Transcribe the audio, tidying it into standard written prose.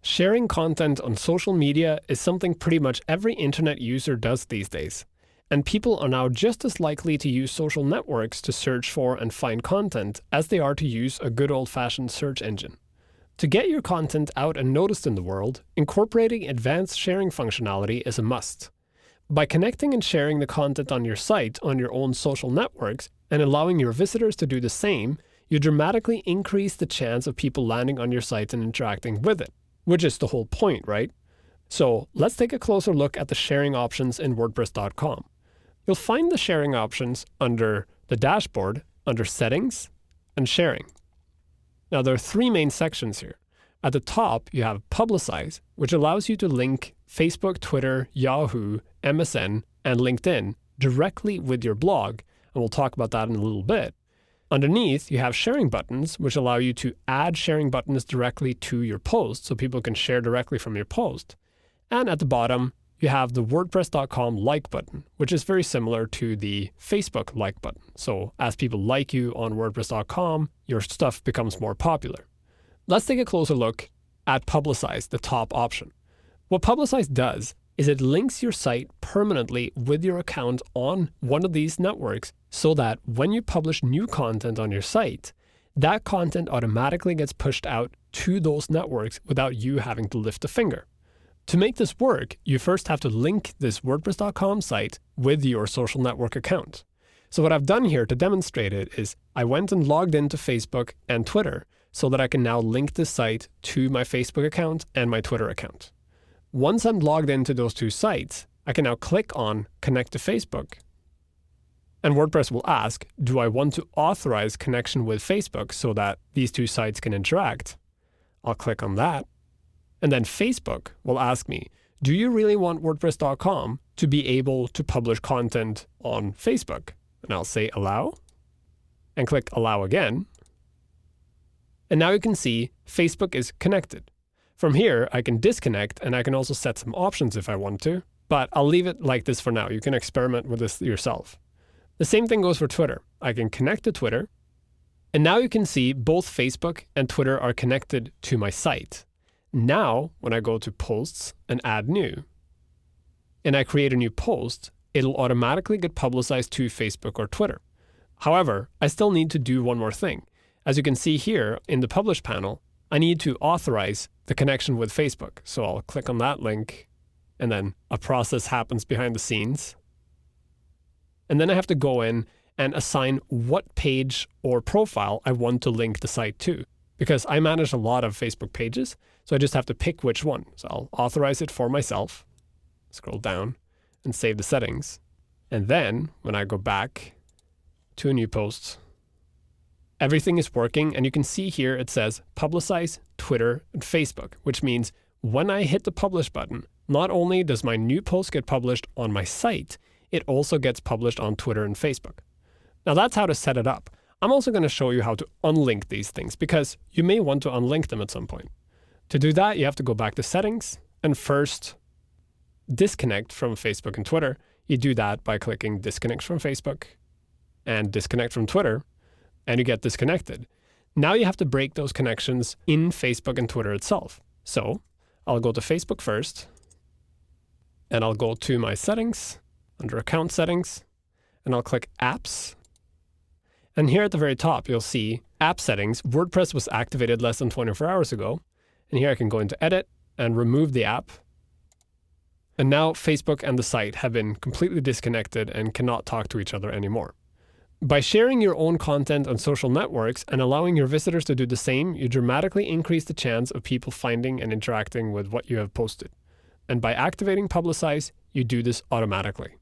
Sharing content on social media is something pretty much every internet user does these days. And people are now just as likely to use social networks to search for and find content as they are to use a good old-fashioned search engine. To get your content out and noticed in the world, incorporating advanced sharing functionality is a must. By connecting and sharing the content on your site on your own social networks and allowing your visitors to do the same, you dramatically increase the chance of people landing on your site and interacting with it, which is the whole point, right? So let's take a closer look at the sharing options in WordPress.com. You'll find the sharing options under the dashboard, under Settings, and Sharing. Now, there are three main sections here. At the top, you have Publicize, which allows you to link Facebook, Twitter, Yahoo, MSN, and LinkedIn directly with your blog, and we'll talk about that in a little bit. Underneath, you have sharing buttons, which allow you to add sharing buttons directly to your post, so people can share directly from your post. And at the bottom, you have the WordPress.com like button, which is very similar to the Facebook like button. So as people like you on WordPress.com, your stuff becomes more popular. Let's take a closer look at Publicize, the top option. What Publicize does is it links your site permanently with your account on one of these networks so that when you publish new content on your site, that content automatically gets pushed out to those networks without you having to lift a finger. To make this work, you first have to link this WordPress.com site with your social network account. So what I've done here to demonstrate it is I went and logged into Facebook and Twitter so that I can now link this site to my Facebook account and my Twitter account. Once I'm logged into those two sites, I can now click on Connect to Facebook. And WordPress will ask, do I want to authorize connection with Facebook so that these two sites can interact? I'll click on that. And then Facebook will ask me, do you really want WordPress.com to be able to publish content on Facebook? And I'll say allow and click allow again. And now you can see Facebook is connected. From here, I can disconnect and I can also set some options if I want to, but I'll leave it like this for now. You can experiment with this yourself. The same thing goes for Twitter. I can connect to Twitter. And now you can see both Facebook and Twitter are connected to my site. Now, when I go to Posts and Add New, and I create a new post, it'll automatically get publicized to Facebook or Twitter. However, I still need to do one more thing. As you can see here in the Publish panel, I need to authorize the connection with Facebook. So I'll click on that link, and then a process happens behind the scenes. And then I have to go in and assign what page or profile I want to link the site to. Because I manage a lot of Facebook pages, so I just have to pick which one. So I'll authorize it for myself, scroll down, and save the settings. And then, when I go back to a new post, everything is working, and you can see here it says Publicize, Twitter, and Facebook, which means when I hit the Publish button, not only does my new post get published on my site, it also gets published on Twitter and Facebook. Now that's how to set it up. I'm also going to show you how to unlink these things because you may want to unlink them at some point. To do that, you have to go back to Settings and first disconnect from Facebook and Twitter. You do that by clicking Disconnect from Facebook and Disconnect from Twitter, and you get disconnected. Now you have to break those connections in Facebook and Twitter itself. So I'll go to Facebook first, and I'll go to my settings, under Account Settings, and I'll click Apps. And here at the very top, you'll see App Settings. WordPress was activated less than 24 hours ago. And here I can go into Edit and remove the app. And now Facebook and the site have been completely disconnected and cannot talk to each other anymore. By sharing your own content on social networks and allowing your visitors to do the same, you dramatically increase the chance of people finding and interacting with what you have posted. And by activating Publicize, you do this automatically.